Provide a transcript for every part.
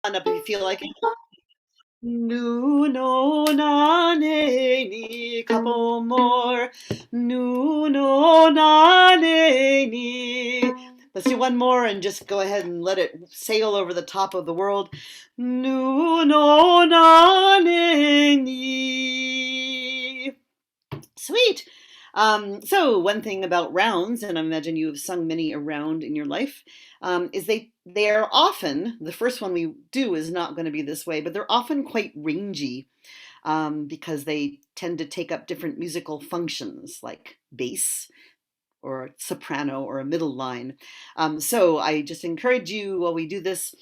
on up if you feel like it. Nu no nane ni couple more. Nu no nane ni. Let's do one more and just go ahead and let it sail over the top of the world. Nu no nane ni. Sweet. So one thing about rounds, and I imagine you have sung many a round in your life, is they are often, the first one we do is not going to be this way, but they're often quite rangy, because they tend to take up different musical functions like bass or soprano or a middle line. So I just encourage you while we do this,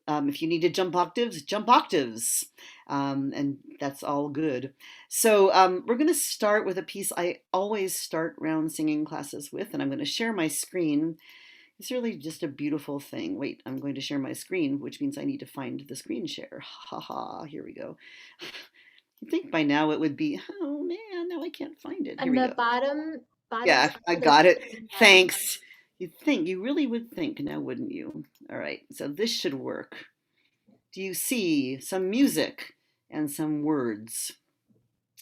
if you need to jump octaves, jump octaves. And that's all good. So we're going to start with a piece I always start round singing classes with, and I'm going to share my screen. It's really just a beautiful thing. Wait, I'm going to share my screen, which means I need to find the screen share. Ha ha, here we go. I think by now it would be, oh man, now I can't find it. Here And we the go. bottom Yeah, I side of the got it. screen, yeah. Thanks. You really would think now, wouldn't you? All right, so this should work. Do you see some music and some words?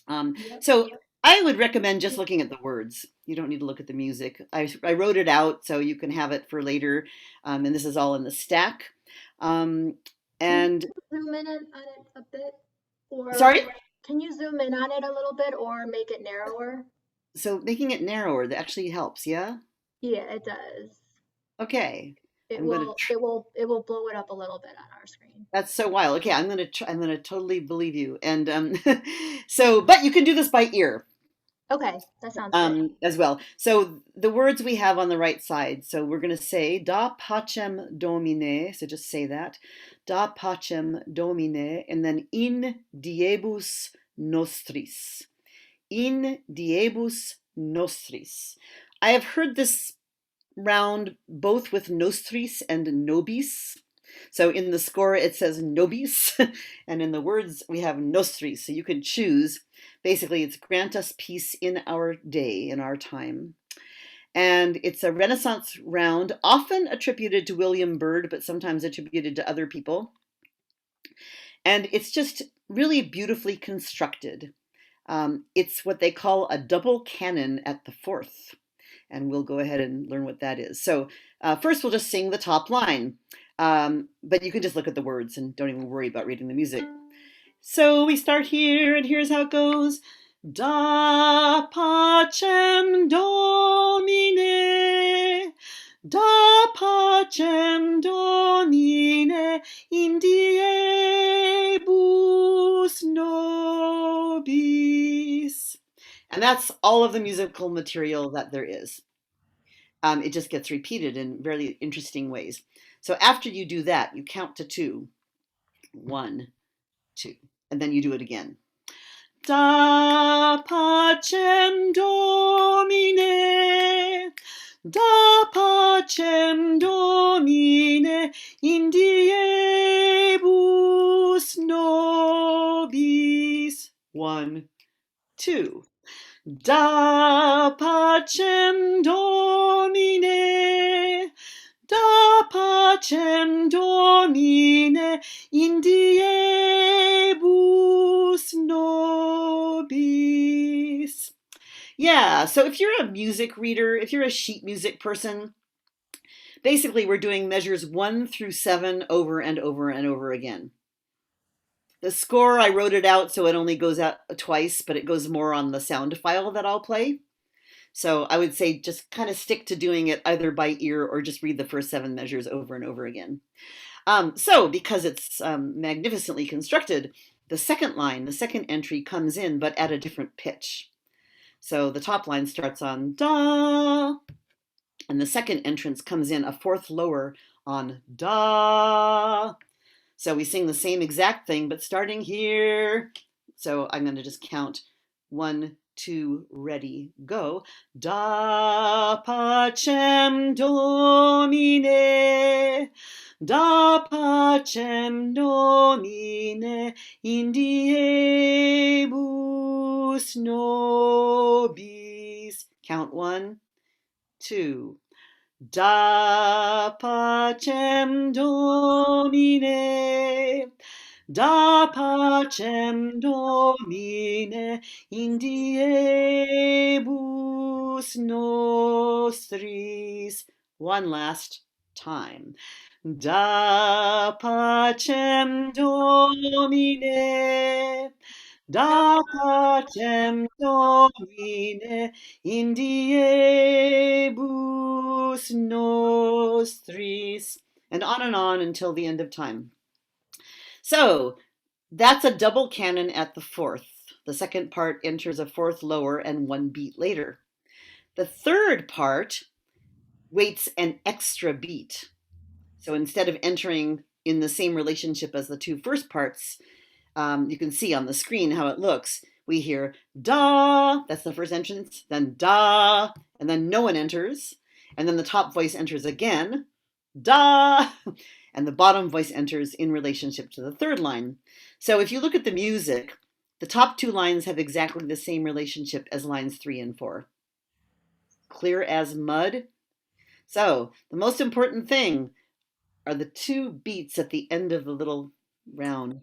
Yep. So I would recommend just looking at the words. You don't need to look at the music. I wrote it out so you can have it for later, and this is all in the stack. Um, Can you and zoom in on it a bit? Or sorry, can you zoom in on it a little bit or make it narrower? so making it narrower that actually helps, yeah? Yeah, it does. Okay, It I'm going to will it will it will blow it up a little bit on our screen. That's so wild. Okay, I'm gonna totally believe you. And so, but you can do this by ear Okay, that sounds good. as well. So the words we have on the right side. So we're gonna say da pacem domine. So just say that, da pacem domine, and then in diebus nostris. In diebus nostris. I have heard this round both with nostris and nobis. So in the score it says nobis, and in the words we have nostris. So you can choose. Basically, it's grant us peace in our day, in our time. And it's a Renaissance round, often attributed to William Byrd, but sometimes attributed to other people. And it's just really beautifully constructed. It's what they call a double canon at the fourth. And we'll go ahead and learn what that is. So first we'll just sing the top line, but you can just look at the words and don't even worry about reading the music. So we start here, and here's how it goes. Da pacem domine, da pacem domine, in diebus nobis. And that's all of the musical material that there is. It just gets repeated in very interesting ways. So after you do that, you count to two. 1, 2, and then you do it again. Da pacem domine, da pacem domine, in diebus nobis. 1, 2. Da pacem domine, da pacem domine, in diebus nobis. Yeah, so if you're a music reader, if you're a sheet music person, basically we're doing measures 1 through 7 over and over and over again. The score, I wrote it out so it only goes out twice, but it goes more on the sound file that I'll play. So I would say just kind of stick to doing it either by ear or just read the first 7 measures over and over again. So because it's magnificently constructed, the second line, the second entry comes in, but at a different pitch. So the top line starts on da, and the second entrance comes in a fourth lower on da. So we sing the same exact thing, but starting here. So I'm going to just count 1, 2, ready, go. Da pacem domine, da pacem domine, in diebus nobis. Count 1, 2. Da pacem Domine, da pacem Domine in diebus nostris. One last time. Da pacem Domine, da pacem Domine in diebus nostris, and on until the end of time. So that's a double canon at the fourth. The second part enters a fourth lower and one beat later. The third part waits an extra beat. So instead of entering in the same relationship as the two first parts, you can see on the screen how it looks. We hear da, that's the first entrance, then da, and then no one enters. And then the top voice enters again, da, and the bottom voice enters in relationship to the third line. So if you look at the music, the top two lines have exactly the same relationship as lines 3 and 4. Clear as mud. So the most important thing are the two beats at the end of the little round.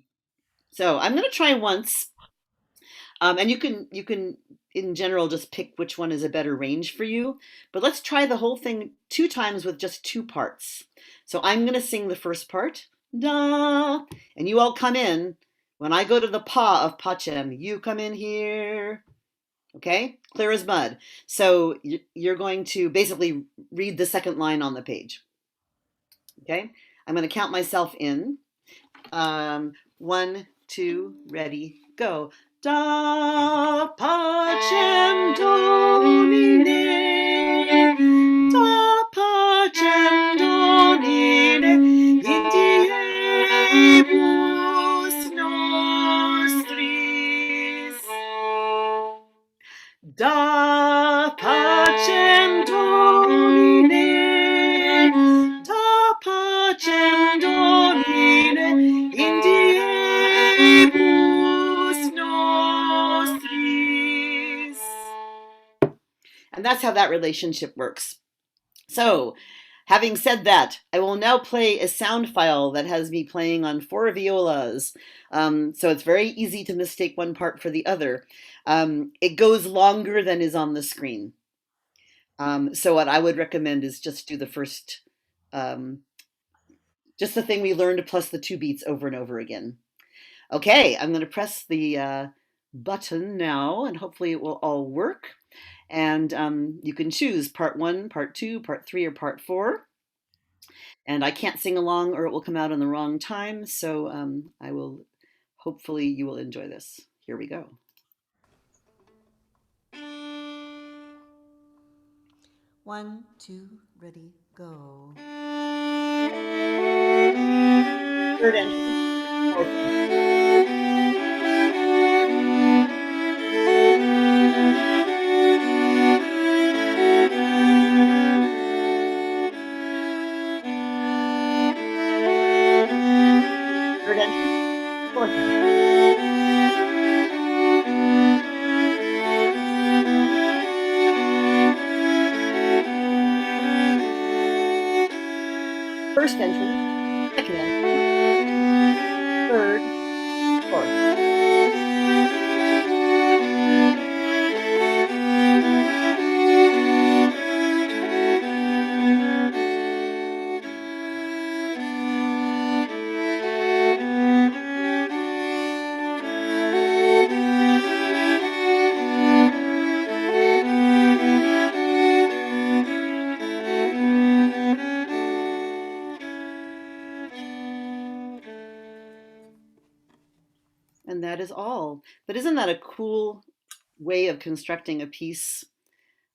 So I'm going to try once, and you can in general just pick which one is a better range for you. But let's try the whole thing 2 times with just 2 parts. So I'm going to sing the first part, da, and you all come in. When I go to the pa of pacem, you come in here. Okay, clear as mud. So you're going to basically read the second line on the page. Okay, I'm going to count myself in. 1, 2, ready, go. Da pacem Domine, da pacem Domine, in diebus nostris. Da pacem Domine, da pacem Domine, in diebus nostris. And that's how that relationship works. So, having said that, I will now play a sound file that has me playing on 4 violas. So it's very easy to mistake one part for the other. It goes longer than is on the screen. So what I would recommend is just do the first, just the thing we learned plus the 2 beats over and over again. Okay, I'm going to press the button now, and hopefully it will all work. And you can choose part 1, part 2, part 3, or part 4. And I can't sing along or it will come out in the wrong time. So I will, hopefully you will enjoy this. Here we go. 1, 2, ready, go. Third entry, fourth entry. Third entry, fourth entry. First entry, second entry, third, fourth. And that is all. But isn't that a cool way of constructing a piece?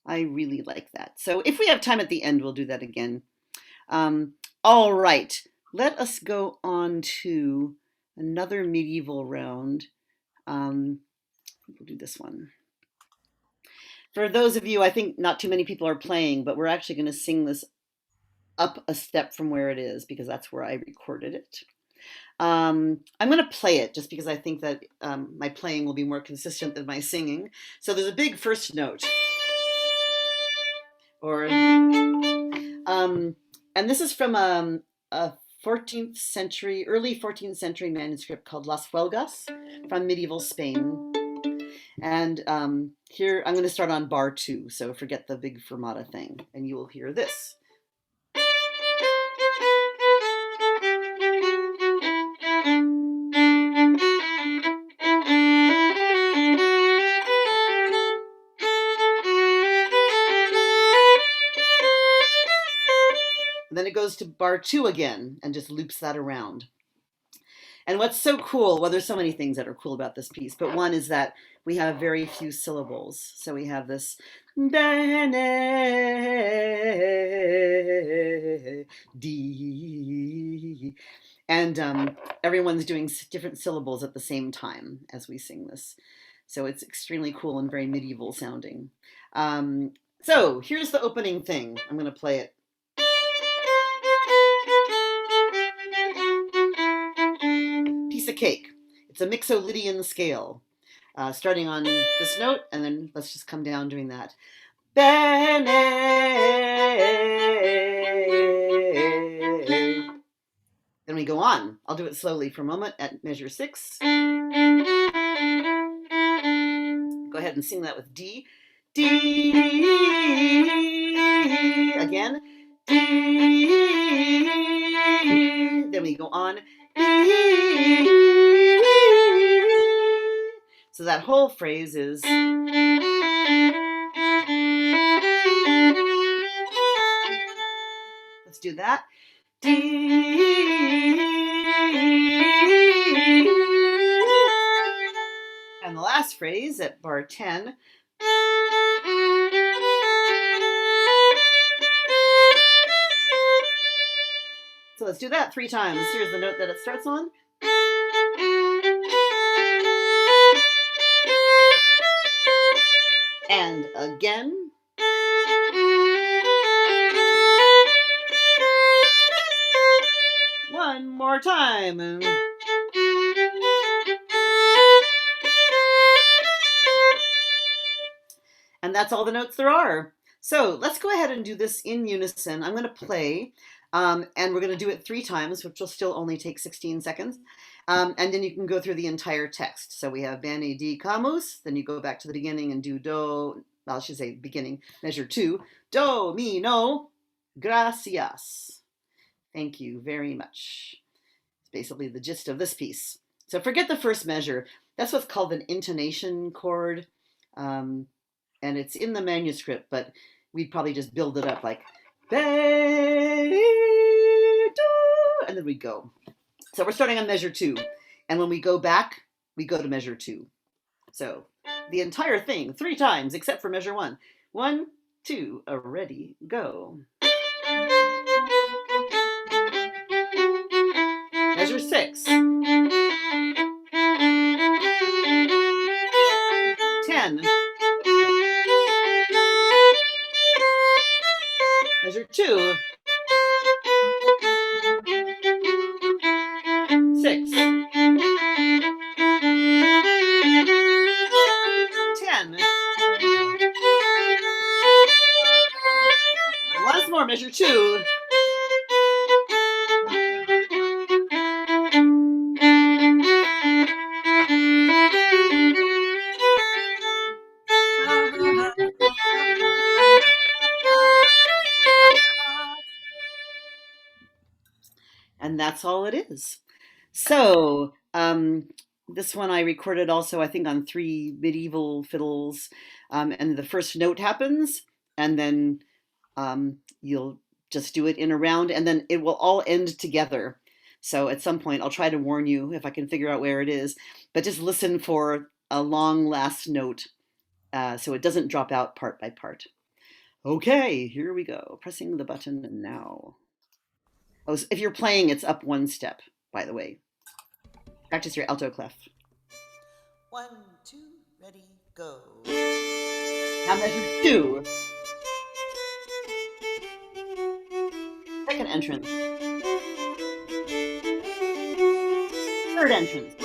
I really like that. So if we have time at the end, we'll do that again. All right, let us go on to another medieval round. We'll do this one. For those of you, I think not too many people are playing, but we're actually going to sing this up a step from where it is because that's where I recorded it. I'm going to play it just because I think that my playing will be more consistent than my singing. So there's a big first note. Or And this is from a 14th century, early 14th century manuscript called Las Huelgas from medieval Spain. And here I'm going to start on bar 2, so forget the big fermata thing, and you will hear this. And then it goes to bar 2 again and just loops that around. And what's so cool, well, there's so many things that are cool about this piece, but one is that we have very few syllables. So we have this D, and everyone's doing different syllables at the same time as we sing this. So it's extremely cool and very medieval sounding. So here's the opening thing. I'm going to play it. Piece of cake. It's a Mixolydian scale, starting on this note, and then let's just come down doing that. Bene. Then we go on. I'll do it slowly for a moment at measure 6. Go ahead and sing that with D. D. Again. D. Then we go on. D. So that whole phrase is. Let's do that. D. And the last phrase at bar 10. So let's do that 3 times. Here's the note that it starts on. And again. One more time. And that's all the notes there are. So let's go ahead and do this in unison. I'm going to play, and we're going to do it 3 times, which will still only take 16 seconds. And then you can go through the entire text. So we have bene dicamus, then you go back to the beginning and do do, well, I should say beginning, measure 2, do, mi, no, gracias. Thank you very much. It's basically the gist of this piece. So forget the first measure. That's what's called an intonation chord. And it's in the manuscript, but we'd probably just build it up like, and then we'd go. So we're starting on measure 2. And when we go back, we go to measure 2. So the entire thing 3 times, except for measure 1. 1, 2, ready, go. Measure 6. 10. Measure 2. 6. 10. Once more, measure 2. And that's all it is. So this one I recorded also, I think, on 3 medieval fiddles. And the first note happens, and then you'll just do it in a round, and then it will all end together. So at some point, I'll try to warn you if I can figure out where it is, but just listen for a long last note so it doesn't drop out part by part. Okay, here we go. Pressing the button now. Oh, so if you're playing, it's up 1 step, by the way. Practice your alto clef. 1, 2, ready, go. Now measure 2. Second entrance. Third entrance.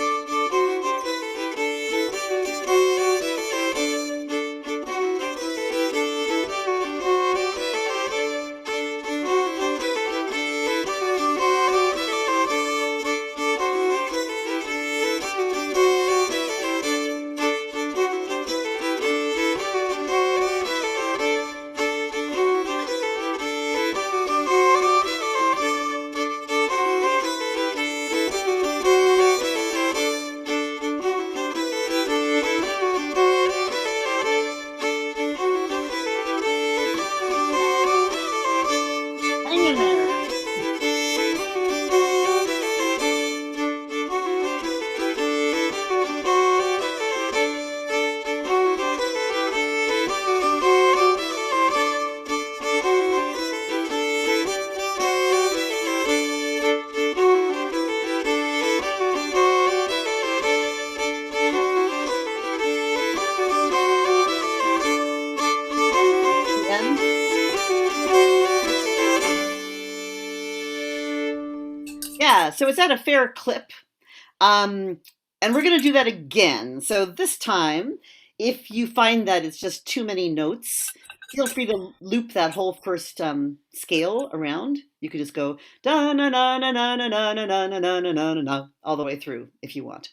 So it's at a fair clip. And we're going to do that again. So this time, if you find that it's just too many notes, feel free to loop that whole first scale around. You could just go da na na na na na na na na na na na na all the way through if you want.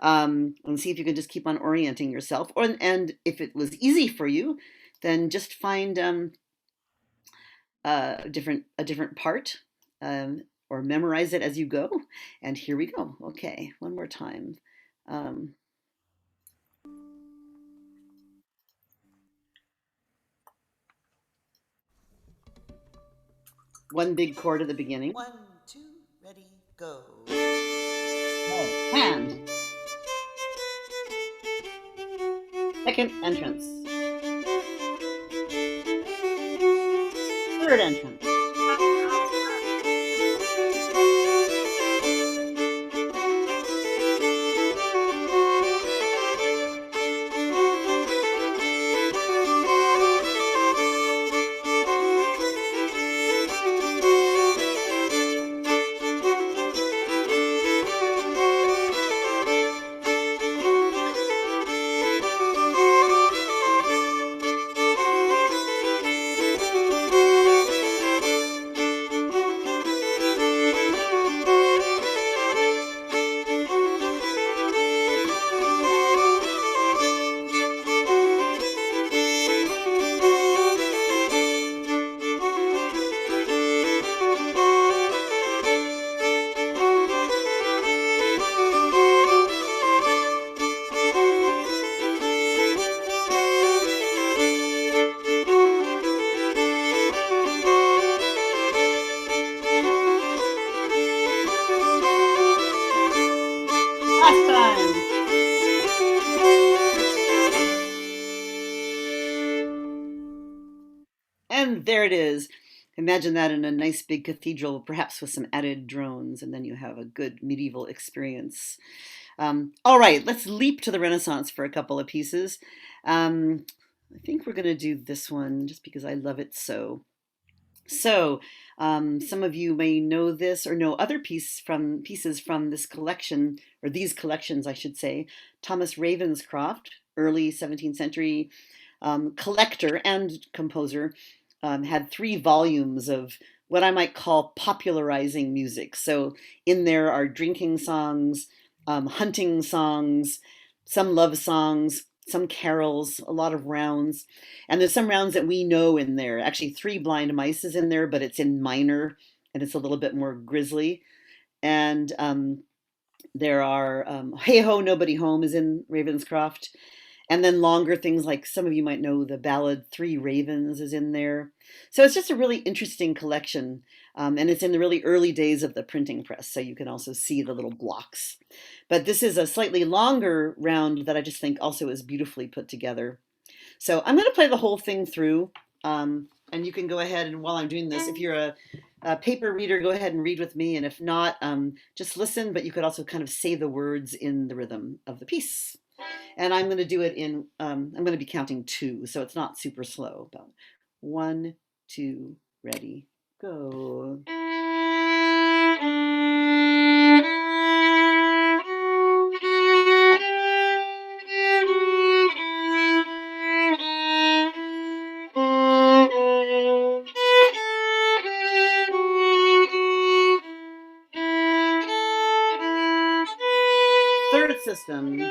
And see if you can just keep on orienting yourself. And if it was easy for you, then just find a different part, or memorize it as you go. And here we go. Okay, one more time. Um, one big chord at the beginning. 1, 2, ready, go. Hand. Second entrance. Third entrance. Last time. And there it is. Imagine that in a nice big cathedral, perhaps with some added drones, and then you have a good medieval experience. All right, let's leap to the Renaissance for a couple of pieces. I think we're going to do this one just because I love it so. So, some of you may know this or know other pieces from this collection, or these collections, I should say. Thomas Ravenscroft, early 17th century collector and composer, had 3 volumes of what I might call popularizing music. So in there are drinking songs, hunting songs, some love songs, some carols, a lot of rounds. And there's some rounds that we know in there. Actually, Three Blind Mice is in there, but it's in minor and it's a little bit more grisly. And there are Hey Ho, Nobody Home is in Ravenscroft. And then longer things like some of you might know the ballad Three Ravens is in there. So it's just a really interesting collection. And it's in the really early days of the printing press, so you can also see the little blocks. But this is a slightly longer round that I just think also is beautifully put together. So I'm going to play the whole thing through. And you can go ahead and while I'm doing this, if you're a paper reader, go ahead and read with me. And if not, just listen, but you could also kind of say the words in the rhythm of the piece. And I'm going to do it in, I'm going to be counting 2, so it's not super slow. But 1, 2, ready, go. Third system.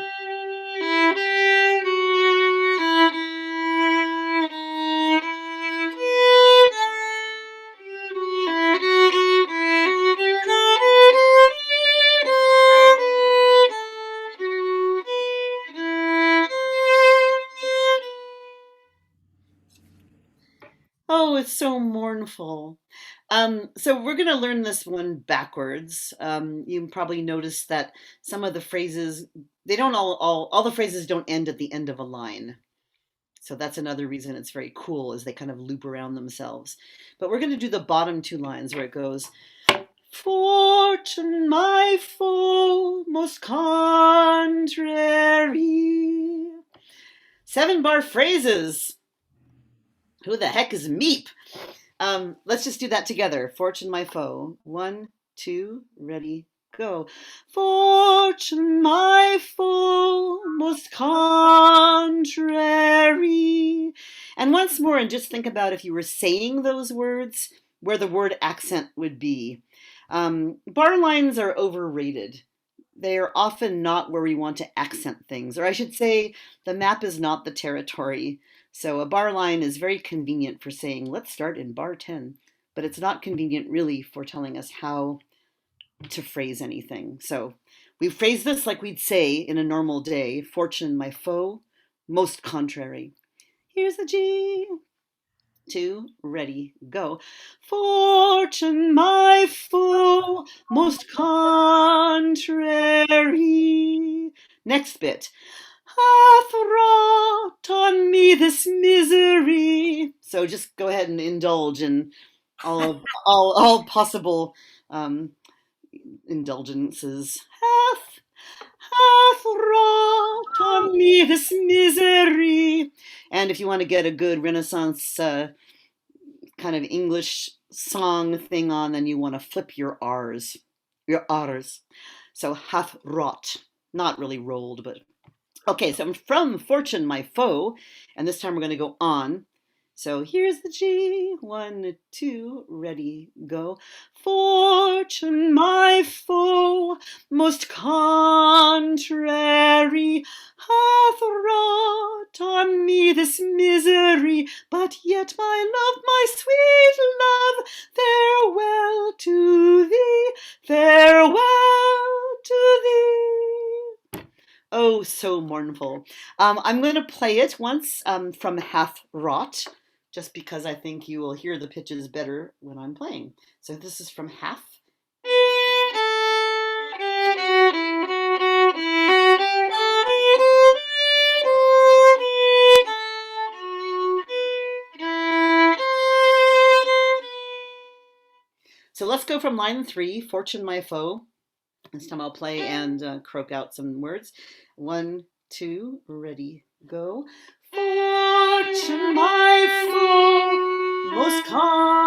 Oh, it's so mournful. So we're going to learn this one backwards. You probably noticed that some of the phrases, they don't all the phrases don't end at the end of a line. So that's another reason it's very cool is they kind of loop around themselves. But we're going to do the bottom 2 lines where it goes, Fortune, my foe, most contrary. 7-bar phrases. Who the heck is Meep? Let's just do that together. Fortune, my foe. 1, 2, ready, go. Fortune, my foe, most contrary. And once more, and just think about if you were saying those words, where the word accent would be. Bar lines are overrated. They are often not where we want to accent things, or I should say, the map is not the territory. So a bar line is very convenient for saying, let's start in bar 10, but it's not convenient really for telling us how to phrase anything. So we phrase this like we'd say in a normal day, fortune, my foe, most contrary. Here's the G. 2, ready, go. Fortune, my foe, most contrary. Next bit. Hath wrought on me this misery. So just go ahead and indulge in all possible indulgences. Hath wrought on me this misery. And if you want to get a good Renaissance kind of English song thing on, then you want to flip your R's. Your R's. So hath wrought. Not really rolled, but okay, so I'm from fortune, my foe, and this time we're going to go on. So here's the G. 1, 2, ready, go. Fortune, my foe, most contrary, hath wrought on me this misery. But yet, my love, my sweet love, farewell to thee, farewell to thee. Oh, so mournful. I'm going to play it once from Hath Wrought, just because I think you will hear the pitches better when I'm playing. So this is from Hath. So let's go from line 3, Fortune, my foe. This time I'll play and croak out some words. 1, 2, ready, go. Fortune, my foe, most contrary,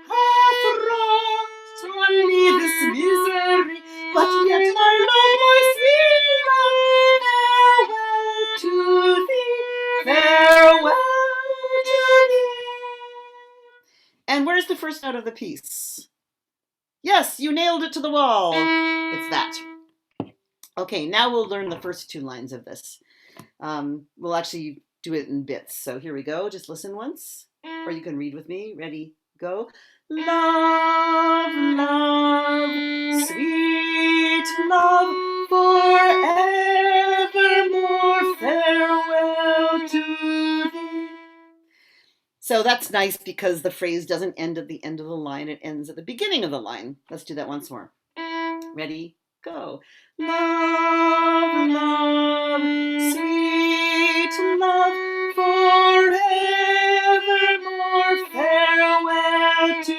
hath wrought on me this misery. But yet, my love, my sweet love, farewell to thee, farewell to thee. And where's the first note of the piece? Yes, you nailed it to the wall. It's that. Okay, now we'll learn the first 2 lines of this. We'll actually do it in bits. So here we go. Just listen once, or you can read with me. Ready, go. Love, love, sweet love, forevermore, farewell to thee. So that's nice because the phrase doesn't end at the end of the line. It ends at the beginning of the line. Let's do that once more. Ready, go. Love, love, sweet love, forevermore, farewell to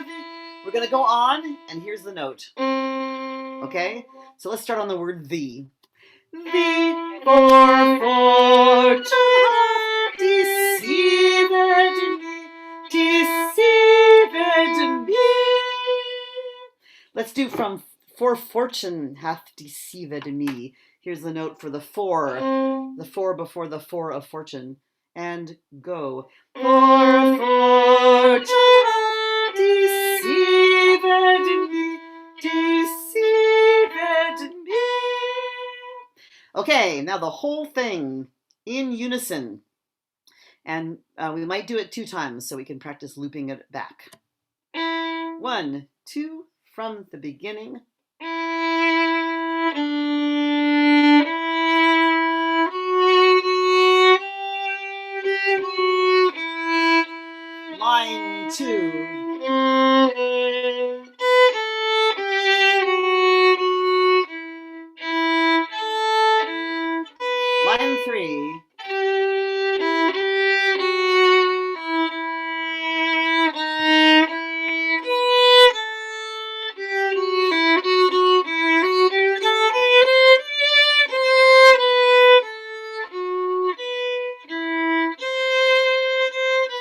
thee. We're going to go on, and here's the note. Okay? So let's start on the word thee. Thee for fortune hath deceived me, deceived me. Let's do from for fortune hath deceived me. Here's the note for the 4 before the 4 of fortune. And go. For fortune hath deceived me, deceived me. Okay, now the whole thing in unison. And we might do it 2 times so we can practice looping it back. 1, 2, from the beginning. Line 2. Line 3.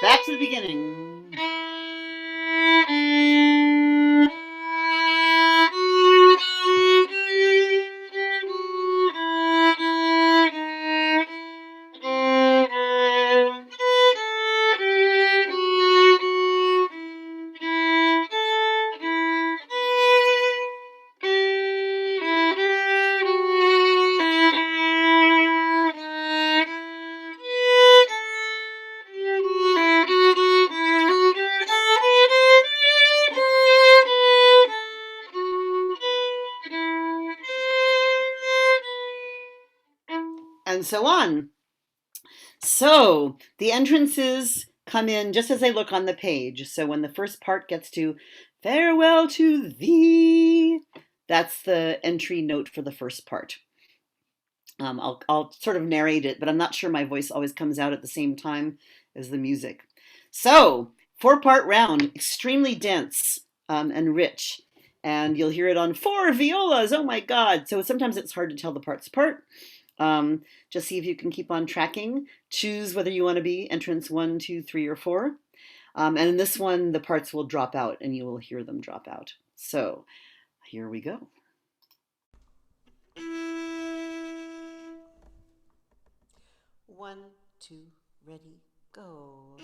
Back to the beginning. and so on. So the entrances come in just as they look on the page. So when the first part gets to farewell to thee, that's the entry note for the first part. I'll sort of narrate it, but I'm not sure my voice always comes out at the same time as the music. So, 4-part round, extremely dense and rich. And you'll hear it on 4 violas. Oh my God. So sometimes it's hard to tell the parts apart. Just see if you can keep on tracking. Choose whether you want to be entrance 1, 2, 3, or 4. And in this one, the parts will drop out and you will hear them drop out. So here we go. 1, 2, ready, go.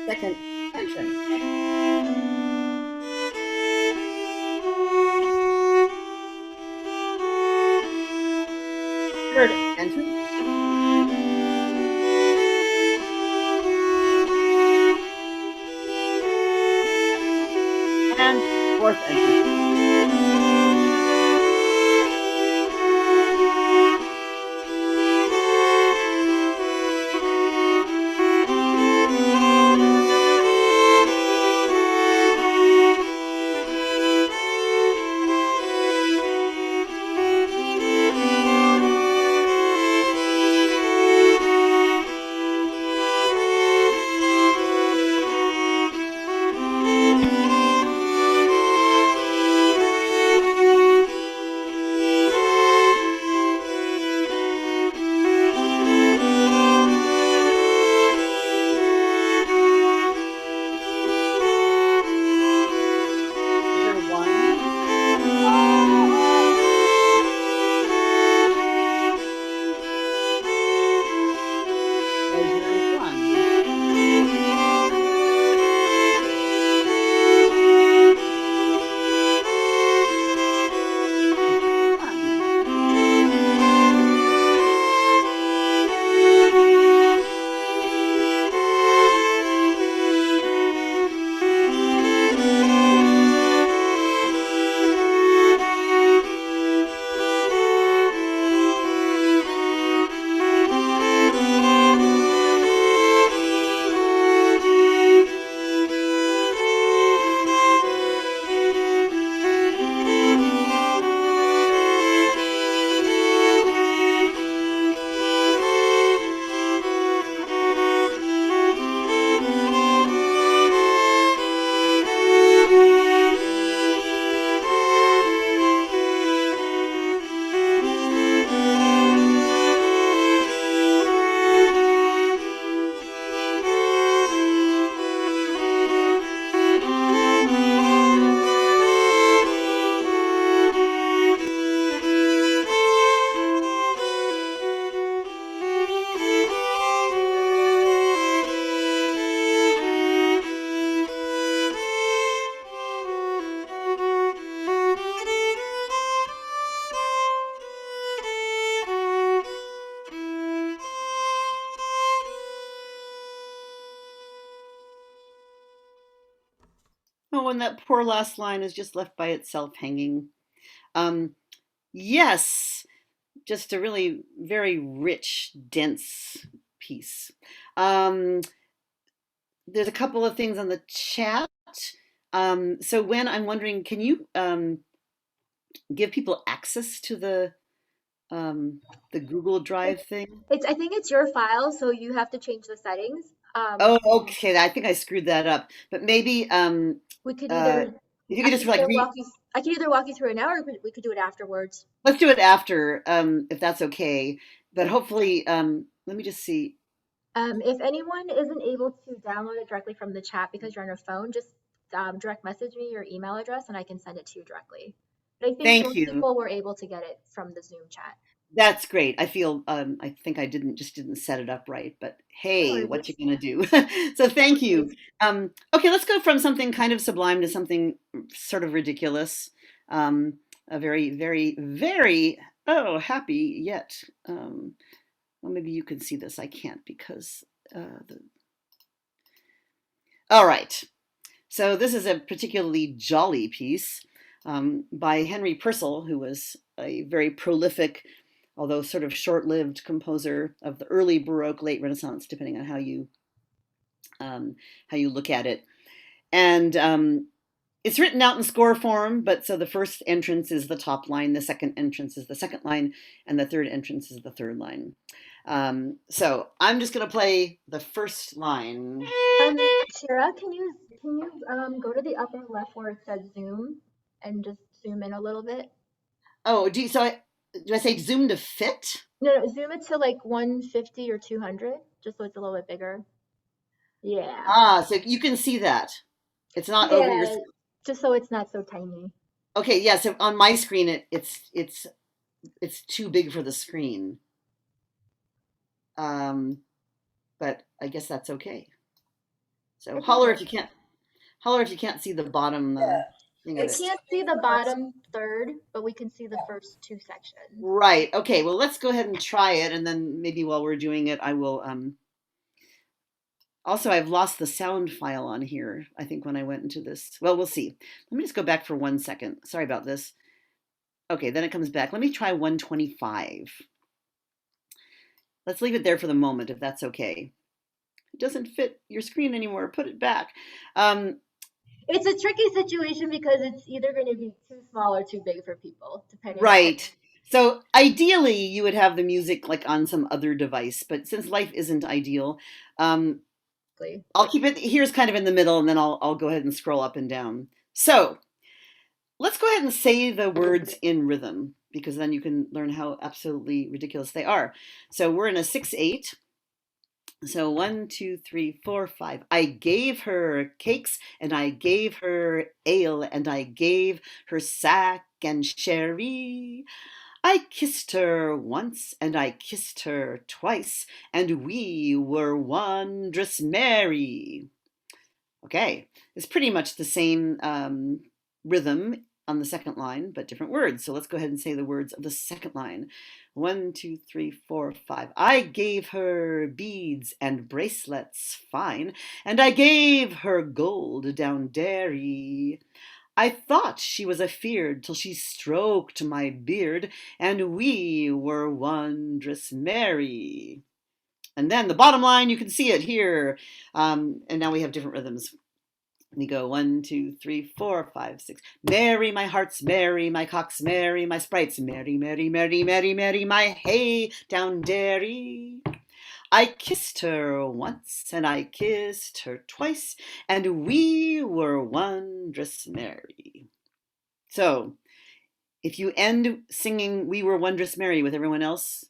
Second entrance. Third entrance. And fourth entrance. Measure 1. Measure 1. Oh, and that poor last line is just left by itself hanging. Um, yes, just a really very rich, dense piece. Um, there's a couple of things on the chat. So when I'm wondering, can you give people access to the Google It's Drive thing? I think it's your file, so you have to change the settings. Oh, okay. I think I screwed that up. But maybe We could uh, either if you I could could just like either walk you I could either walk you through it now, or we could do it afterwards. let's do it after, if that's okay. But Yeah. hopefully, let me just see. If anyone isn't able to download it directly from the chat because you're on your phone, just direct message me your email address and I can send it to you directly. But I think Thank most you. people were able to get it from the Zoom chat. That's great. I feel I think I didn't set it up right, but No hey, what you worries. gonna do? So No thank you. worries. Okay, let's go from something kind of sublime to something sort of ridiculous. A very, very, very happy yet. Well, maybe you can see this. I can't because the. All right. So this is a particularly jolly piece by Henry Purcell, who was a very prolific, although sort of short-lived composer of the early Baroque, late Renaissance, depending on how you look at it. And it's written out in score form, but so the first entrance is the top line, the second entrance is the second line, and the third entrance is the third line. So I'm just going to play the first line. Shira, can you go to the upper left where it says zoom and just zoom in a little bit? Oh, do I say zoom to fit? No, zoom it to like 150 or 200, just so it's a little bit bigger. Yeah. Ah, so you can see that. It's not over your. Yeah, just so it's not so tiny. Okay, yeah. So on my screen, it's too big for the screen. But I guess that's okay. So holler if you can't see the bottom thing of We it. can't see the bottom third, but we can see the first two sections. Right. Okay. Well, let's go ahead and try it, and then maybe while we're doing it, I will. Also, I've lost the sound file on here. I think when I went into this. Well, we'll see. Let me just go back for 1 second. Sorry about this. Okay, then it comes back. Let me try 125. Let's leave it there for the moment, if that's okay. It doesn't fit your screen anymore. Put it back. It's a tricky situation because it's either going to be too small or too big for people, depending. Right. So ideally, you would have the music like on some other device, but since life isn't ideal, I'll keep it here's kind of in the middle, and then I'll go ahead and scroll up and down. So let's go ahead and say the words in rhythm, because then you can learn how absolutely ridiculous they are. So we're in a 6/8. So 1, 2, 3, 4, 5. I gave her cakes, and I gave her ale, and I gave her sack and sherry. I kissed her once, and I kissed her twice, and we were wondrous merry. Okay, it's pretty much the same rhythm on the second line, but different words. So let's go ahead and say the words of the second line. 1, 2, 3, 4, 5. I gave her beads and bracelets fine, and I gave her gold down dairy. I thought she was afeard till she stroked my beard, and we were wondrous merry. And then the bottom line, you can see it here. And now we have different rhythms. We go 1, 2, 3, 4, 5, 6. Merry, my heart's merry, my cock's merry, my sprite's merry, merry, merry, merry, merry, my hay down dairy. I kissed her once, and I kissed her twice, and we were wondrous merry. So, if you end singing We Were Wondrous Merry with everyone else,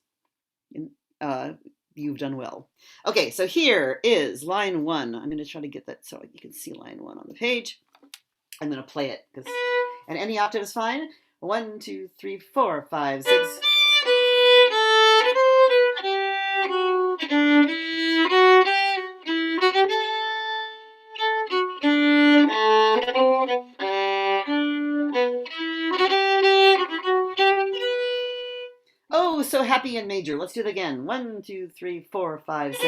you've done well. Okay, so here is line 1. I'm going to try to get that so you can see line 1 on the page. I'm going to play it, and any octave is fine. 1, 2, 3, 4, 5, 6. Oh, so happy and major. Let's do it again. 1, 2, 3, 4, 5, 6.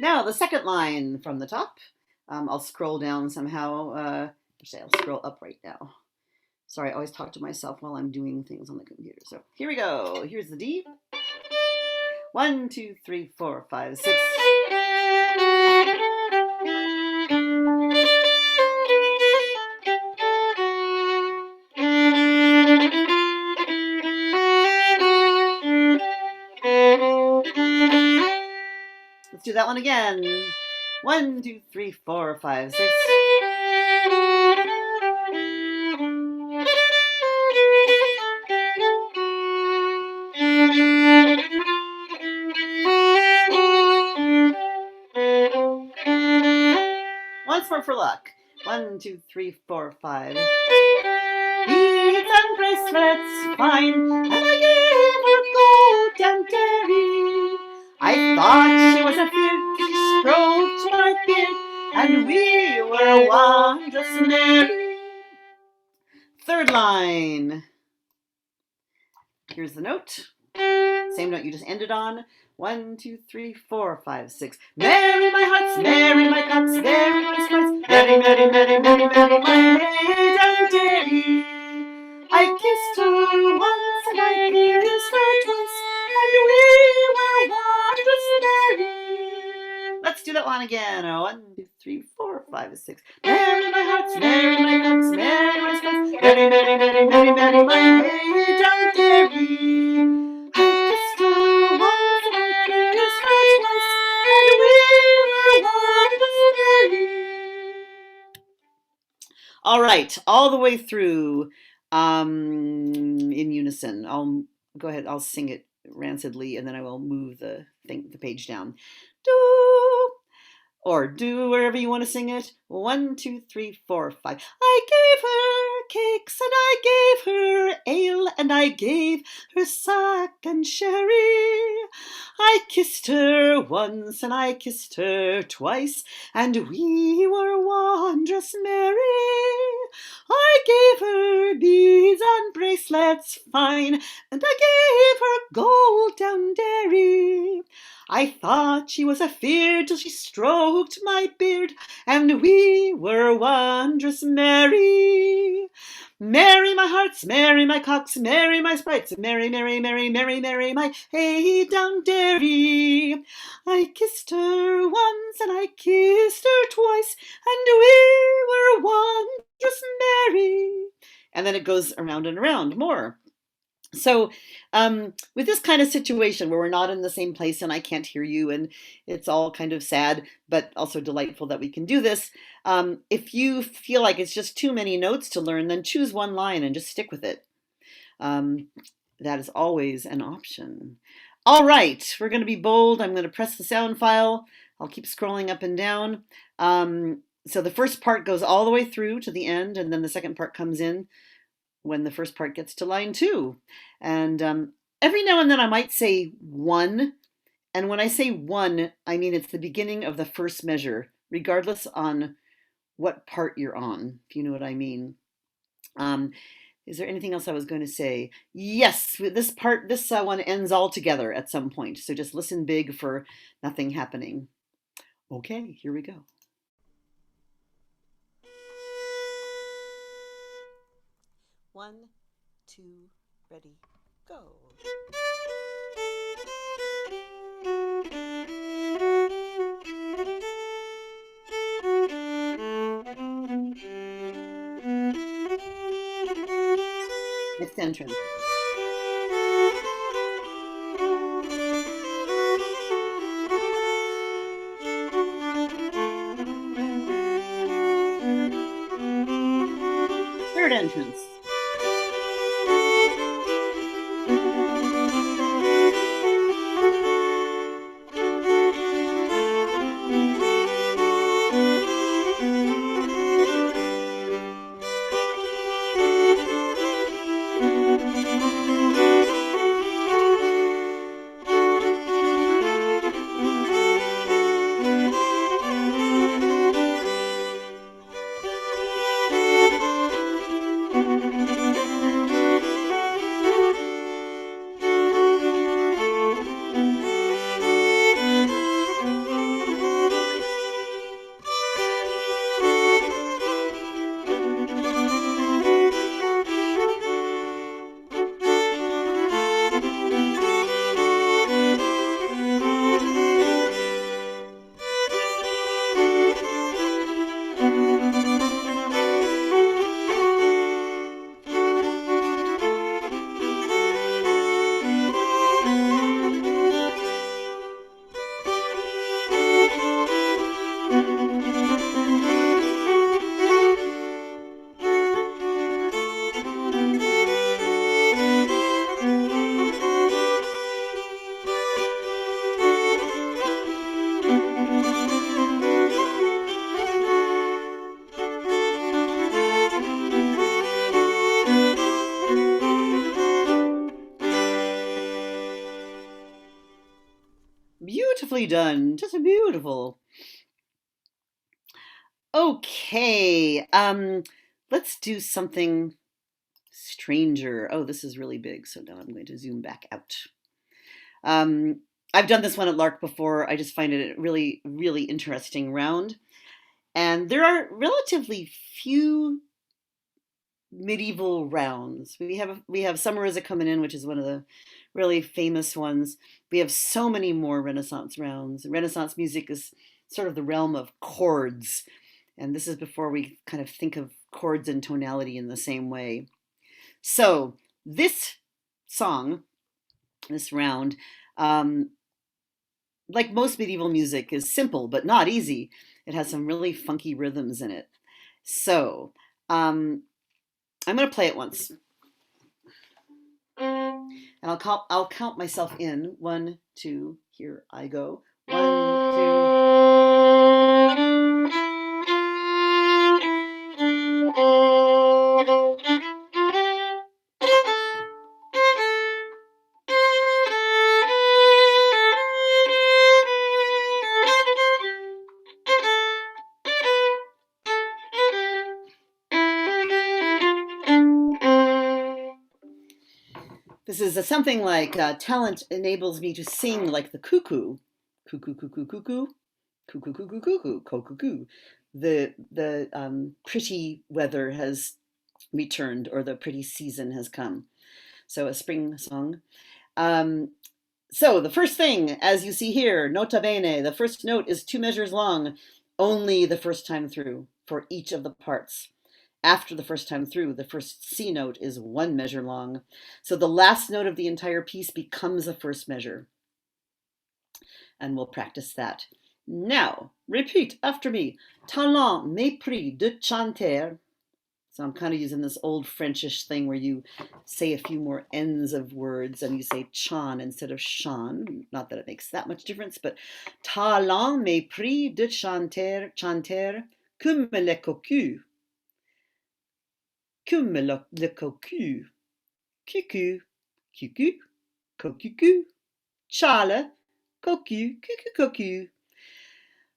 Now the second line from the top. I'll scroll down somehow. Actually, I'll scroll up right now. Sorry, I always talk to myself while I'm doing things on the computer. So here we go. Here's the D. 1, 2, 3, 4, 5, 6. Let's do that one again. 1, 2, 3, 4, 5, 6. Once more for luck. 1, 2, 3, 4, 5. Beads and bracelets fine, and I gave her gold and dairy. I thought she was afeard, she stroked my beard, and we were wondrous merry. Third line. Here's the note. Same note you just ended on. 1, 2, 3, 4, 5, 6. Merry my hearts, merry my cocks, merry my sprites, merry, merry, merry, merry, merry, my maiden dearie. I kissed her once and I kissed her twice, and we were wondrous merry. Let's do that one again. 1, 2, 3, 4, 5, 6. Merry my hearts, merry my cocks, merry my sprites, merry, merry, merry, merry, merry, my maiden dearie. All right, all the way through in unison. I'll go ahead, I'll sing it rancidly and then I will move the page down. Do, or do wherever you want to sing it. 1, 2, 3, 4, 5. I gave her cakes and I gave her ale and I gave her sack and sherry. I kissed her once and I kissed her twice, and we were wondrous merry. I gave her beads and bracelets fine, and I gave her gold down dairy. I thought she was afeard till she stroked my beard, and we were wondrous merry. Merry my hearts, merry my cocks, merry my sprites, merry, merry, merry, merry, merry, my hey down dairy. I kissed her once and I kissed her twice, and we were wondrous merry. And then it goes around and around more. So with this kind of situation where we're not in the same place and I can't hear you and it's all kind of sad, but also delightful that we can do this. If you feel like it's just too many notes to learn, then choose one line and just stick with it. That is always an option. All right, we're going to be bold. I'm going to press the sound file. I'll keep scrolling up and down. So the first part goes all the way through to the end, and then the second part comes in when the first part gets to line 2. And every now and then I might say 1. And when I say 1, I mean it's the beginning of the first measure, regardless on what part you're on, if you know what I mean. Is there anything else I was going to say? Yes, this one ends all together at some point. So just listen big for nothing happening. Okay, here we go. 1, 2, ready, go. Next entrance. Third entrance. Beautifully done, just beautiful. Okay, let's do something stranger. Oh, this is really big, so now I'm going to zoom back out. I've done this one at Lark before. I just find it a really, really interesting round. And there are relatively few medieval rounds. We have Summer Is a Coming In, which is one of the really famous ones. We have so many more Renaissance rounds. Renaissance music is sort of the realm of chords, and this is before we kind of think of chords and tonality in the same way. So this song, this round, like most medieval music, is simple but not easy. It has some really funky rhythms in it. So I'm going to play it once. And I'll count myself in. 1, 2, here I go. 1, 2. This is something like talent enables me to sing like the cuckoo. Cuckoo, cuckoo, cuckoo. Cuckoo, cuckoo, cuckoo, cuckoo. The pretty weather has returned, or the pretty season has come. So a spring song. So the first thing, as you see here, nota bene, the first note is 2 measures long, only the first time through for each of the parts. After the first time through, the first C note is 1 measure long. So the last note of the entire piece becomes the first measure. And we'll practice that. Now, repeat after me. Talent mépris de chanter. So I'm kind of using this old Frenchish thing where you say a few more ends of words and you say chan instead of chan. Not that it makes that much difference, but talent mépris de chanter, chanter, comme le cocu. Comme le cocu. Cucu, cucu, cocucu, chale, cocu, cucu, cocu.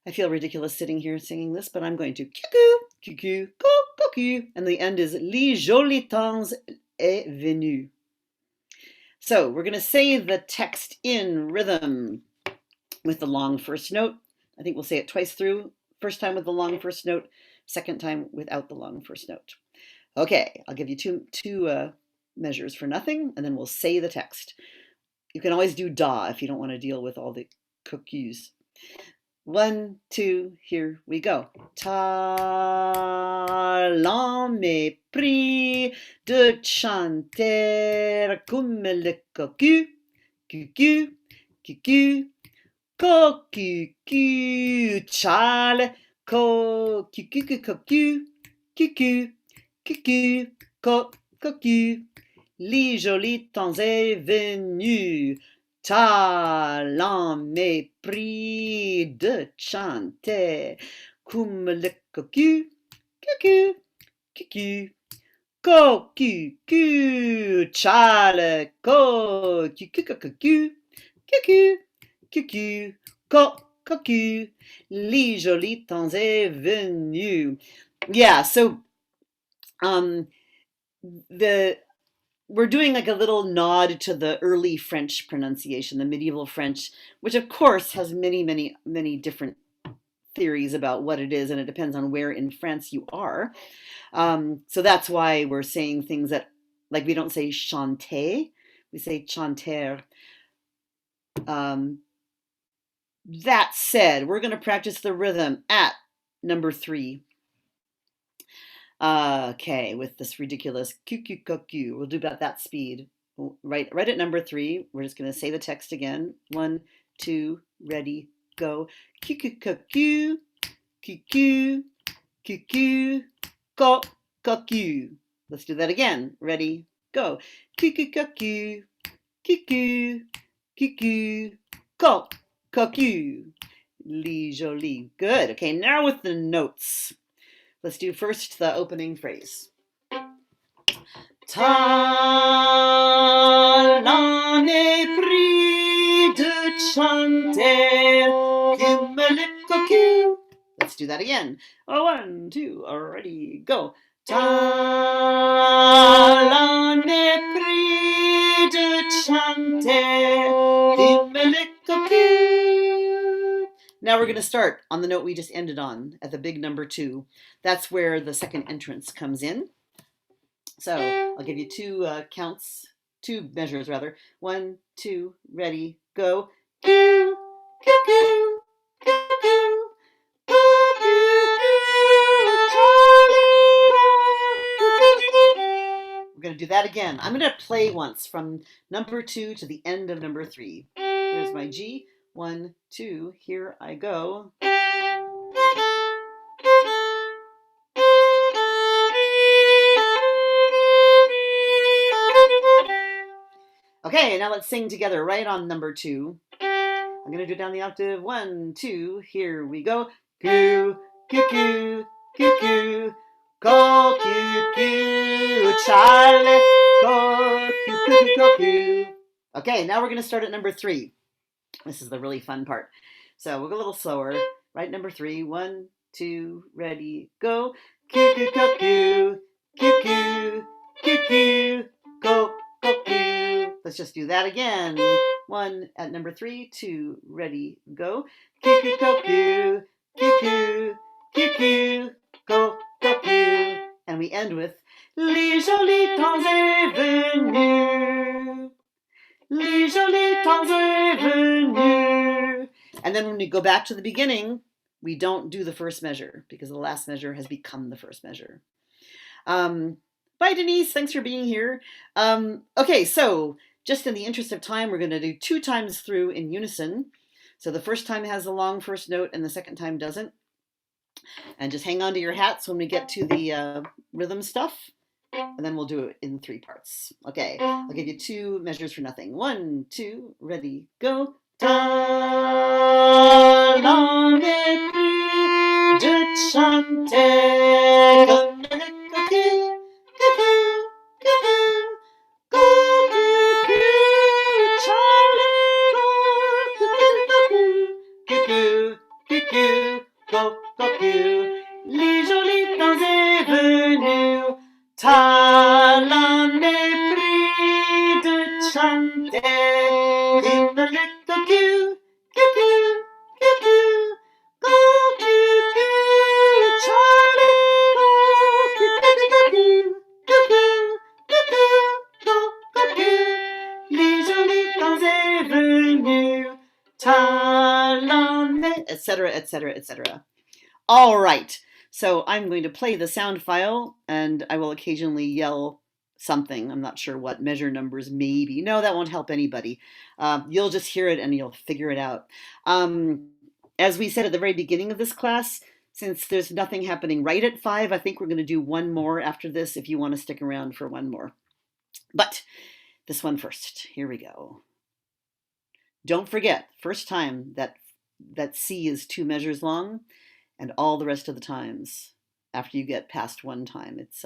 I feel ridiculous sitting here singing this, but I'm going to cuckoo, cuckoo, cocu, and the end is les jolis temps est venu. So we're going to say the text in rhythm with the long first note. I think we'll say it twice through. First time with the long first note, second time without the long first note. Okay, I'll give you two measures for nothing, and then we'll say the text. You can always do da if you don't want to deal with all the cuckoos. 1, 2, here we go. Talent mépris de chanter comme le cocu, cucu, cucu, cocu, chale, cucu, cocu, cucu, cucu, cocu. Les jolis temps est venu. Talent mépris de chanter comme le cocu, cucu, cucu, cocu, chale, cocu, cucu, cucu, cucu, cocu. Les jolis temps est venu. Yeah, so we're doing like a little nod to the early French pronunciation, the medieval French, which of course has many, many, many different theories about what it is, and it depends on where in France you are. So that's why we're saying things that, like, we don't say chanter, we say chanter. That said, we're going to practice the rhythm at number 3. Okay, with this ridiculous cuckoo cuckoo. We'll do about that speed. Right at number 3. We're just going to say the text again. 1, 2, ready, go. Cuckoo cuckoo, cuckoo, cuckoo, cuckoo. Let's do that again. Ready, go. Cuckoo cuckoo, cuckoo, cuckoo, cuckoo. Les jolis. Good. Okay, now with the notes. Let's do first the opening phrase. Talent mépris de chanter comme le cocu. let's do that again. 1, 2, ready, go. Talent pris de chanter cocu. Now we're going to start on the note we just ended on at the big number 2. That's where the second entrance comes in. So I'll give you two measures rather. 1, 2, ready, go. We're going to do that again. I'm going to play once from number 2 to the end of number 3. Here's my G. 1, 2, here I go. Okay, now let's sing together right on number 2. I'm going to do it down the octave. 1, 2, here we go. Coo, coo, coo, coo, coo. Go, coo, coo, Charlie. Go, coo, coo, coo, coo. Okay, now we're going to start at number 3. This is the really fun part. So we'll go a little slower. Right, number 3. 1, 2, ready, go. Coo, coo, coo, coo, coo, coo, coo, coo. Go, go, coo. Let's just do that again. 1 at number 3, 2, ready, go. Coo, coo, coo, coo, coo, coo, coo, coo. Go, go, coo. And we end with Les jolis temps est venu. Les jolis temps est venu. And then when we go back to the beginning, we don't do the first measure because the last measure has become the first measure. Bye, Denise. Thanks for being here. Okay, so just in the interest of time, we're going to do 2 times through in unison. So the first time has a long first note and the second time doesn't. And just hang on to your hats when we get to the rhythm stuff. And then we'll do it in 3 parts. Okay, I'll give you 2 measures for nothing. 1, 2, ready, go. Talent pris de chanter comme le cocu, cocu, cocu, cocu, Charlie, cocu, cucu, cocu. Les jolis temps est venu. Talent pris de chanter in the little cue, cue, cue, go, cue, Charlie, go, cue, go, cue. Les jolis temps est venu, talent, etc., etc., etc. All right. So I'm going to play the sound file and I will occasionally yell something. I'm not sure what measure numbers maybe. No, that won't help anybody. You'll just hear it and you'll figure it out. As we said at the very beginning of this class, since there's nothing happening right at 5, I think we're going to do one more after this if you want to stick around for one more. But this one first. Here we go. Don't forget, first time that C is 2 measures long. And all the rest of the times, after you get past 1 time, it's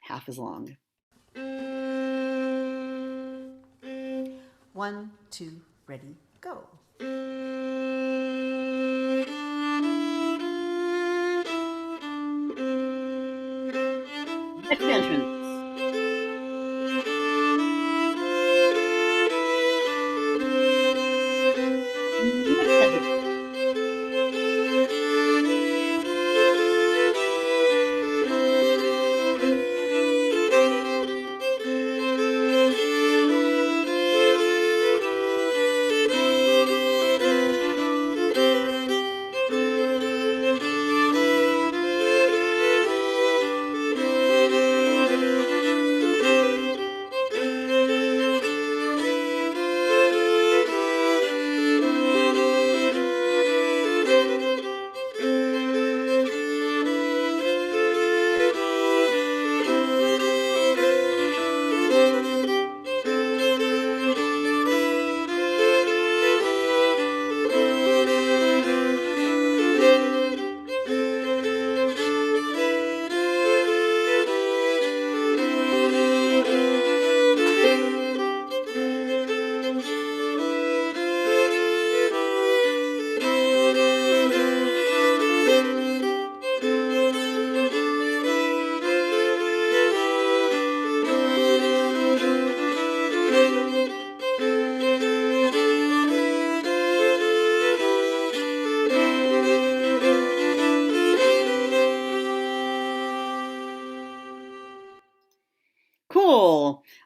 half as long. 1, 2, ready, go. Next entrance.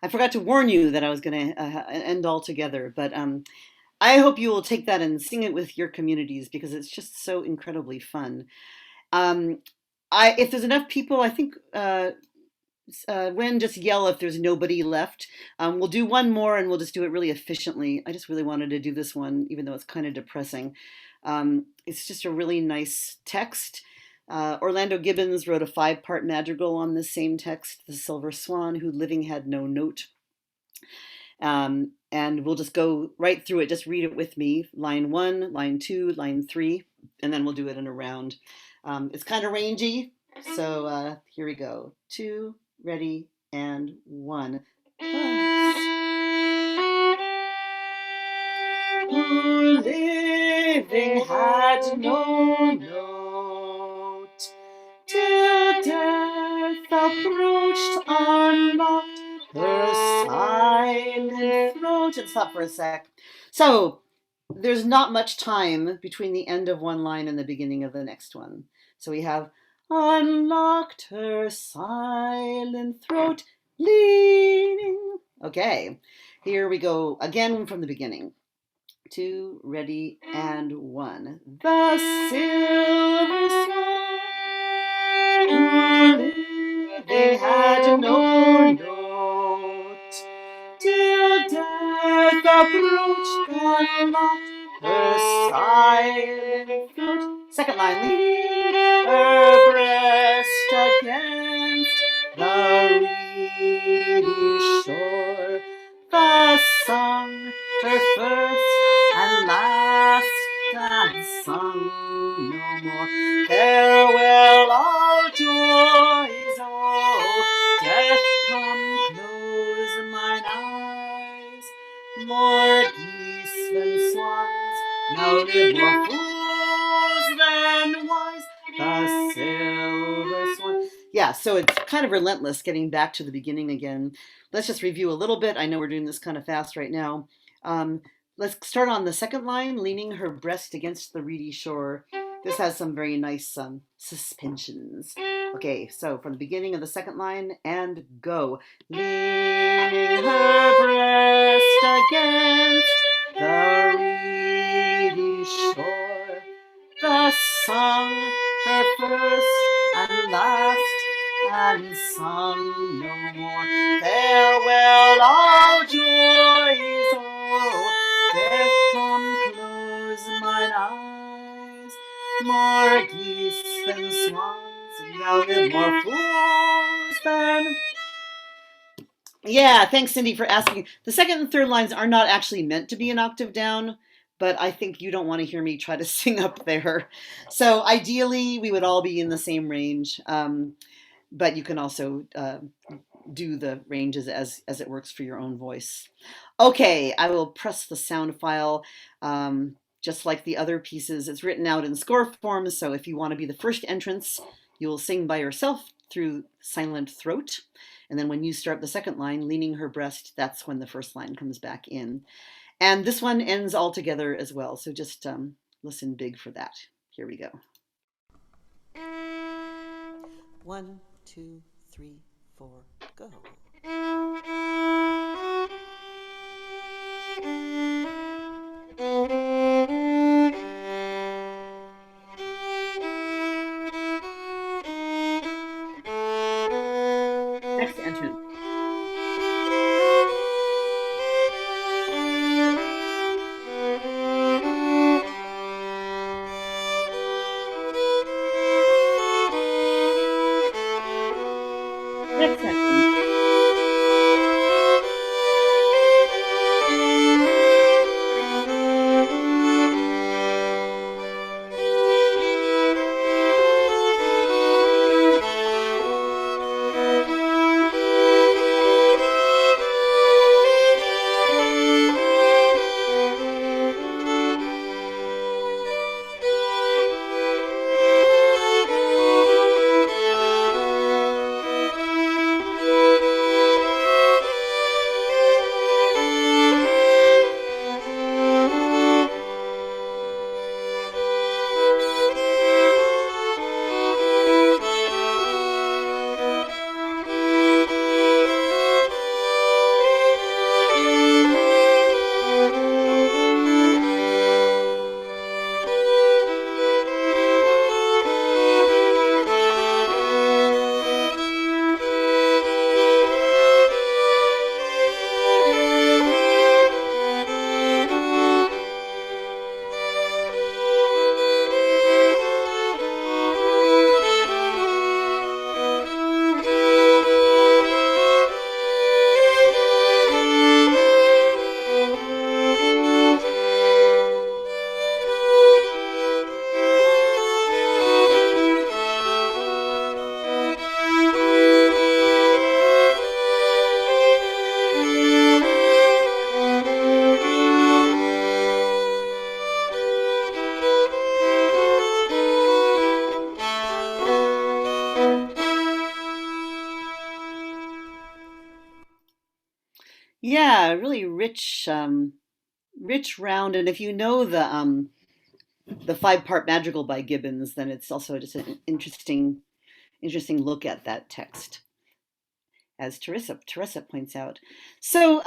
I forgot to warn you that I was going to end all together, but I hope you will take that and sing it with your communities because it's just so incredibly fun. Um, if there's enough people, I think Wen, just yell if there's nobody left. We'll do one more and we'll just do it really efficiently. I just really wanted to do this one, even though it's kind of depressing. It's just a really nice text. Orlando Gibbons wrote a 5-part madrigal on this same text, The Silver Swan, who living had no note. And we'll just go right through it. Just read it with me. Line 1, line 2, line 3, and then we'll do it in a round. It's kind of rangy, so here we go. 2, ready, and 1. Who living had no note, till death approached, unlocked her silent throat. And stop for a sec. So there's not much time between the end of one line and the beginning of the next one. So we have unlocked her silent throat, leaning. Okay, here we go again from the beginning. 2, ready, and 1. The silver swan, living had no note, till death approached, unlocked her silent throat. Second line, leaning her breast against the reedy shore, thus sung her first and last, and sung no more. Farewell, all joys, oh, death come close mine eyes. More geese than swans now live, more fools than wise. The silver swan. Yeah, so it's kind of relentless getting back to the beginning again. Let's just review a little bit. I know we're doing this kind of fast right now. Let's start on the second line, leaning her breast against the reedy shore. This has some very nice suspensions. Okay, so from the beginning of the second line, and go. Leaning her breast against the reedy shore, thus sung her first and last, and sung no more. Farewell, all joys, oh, death come close mine eyes. More geese than swans, now live, more fools than... Yeah, thanks, Cindy, for asking. The second and third lines are not actually meant to be an octave down, but I think you don't want to hear me try to sing up there. So ideally, we would all be in the same range, but you can also do the ranges as it works for your own voice. Okay, I will press the sound file. Just like the other pieces, it's written out in score form, so if you want to be the first entrance, you will sing by yourself through silent throat. And then when you start the second line, leaning her breast, that's when the first line comes back in. And this one ends all together as well, so just listen big for that. Here we go. 1, 2, 3, 4, go. Next entrance. Next entrance. Yeah, really rich, rich round. And if you know the five-part madrigal by Gibbons, then it's also just an interesting look at that text, as Teresa points out. So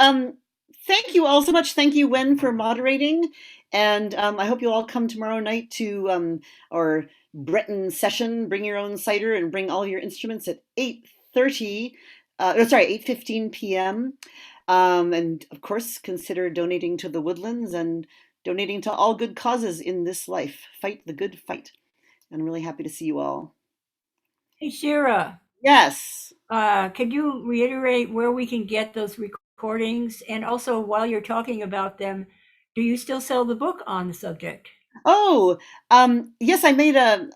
thank you all so much. Thank you, Wen, for moderating. And I hope you'll all come tomorrow night to our Breton session. Bring your own cider and bring all your instruments at 8:30. Sorry, 8:15 p.m. And of course, consider donating to the Woodlands and donating to all good causes in this life. Fight the good fight. I'm really happy to see you all. Hey, Shira, Yes. could you reiterate where we can get those recordings? And also, while you're talking about them, do you still sell the book on the subject? Oh, yes, I made a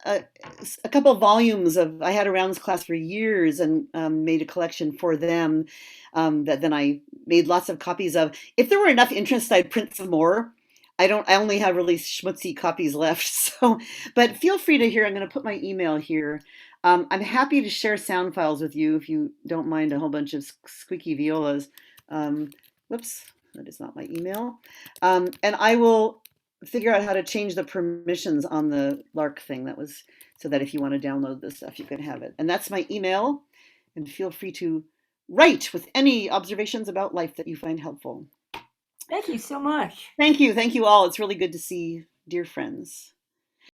couple volumes of, I had a rounds class for years and made a collection for them that then I made lots of copies of. If there were enough interest, I'd print some more. I only have really schmutzy copies left. So, but feel free to hear, I'm going to put my email here. I'm happy to share sound files with you if you don't mind a whole bunch of squeaky violas. Whoops, that is not my email. And I will figure out how to change the permissions on the Lark thing. That was so that if you want to download this stuff, you can have it. And that's my email. And feel free to write with any observations about life that you find helpful. Thank you so much. Thank you. Thank you all. It's really good to see dear friends.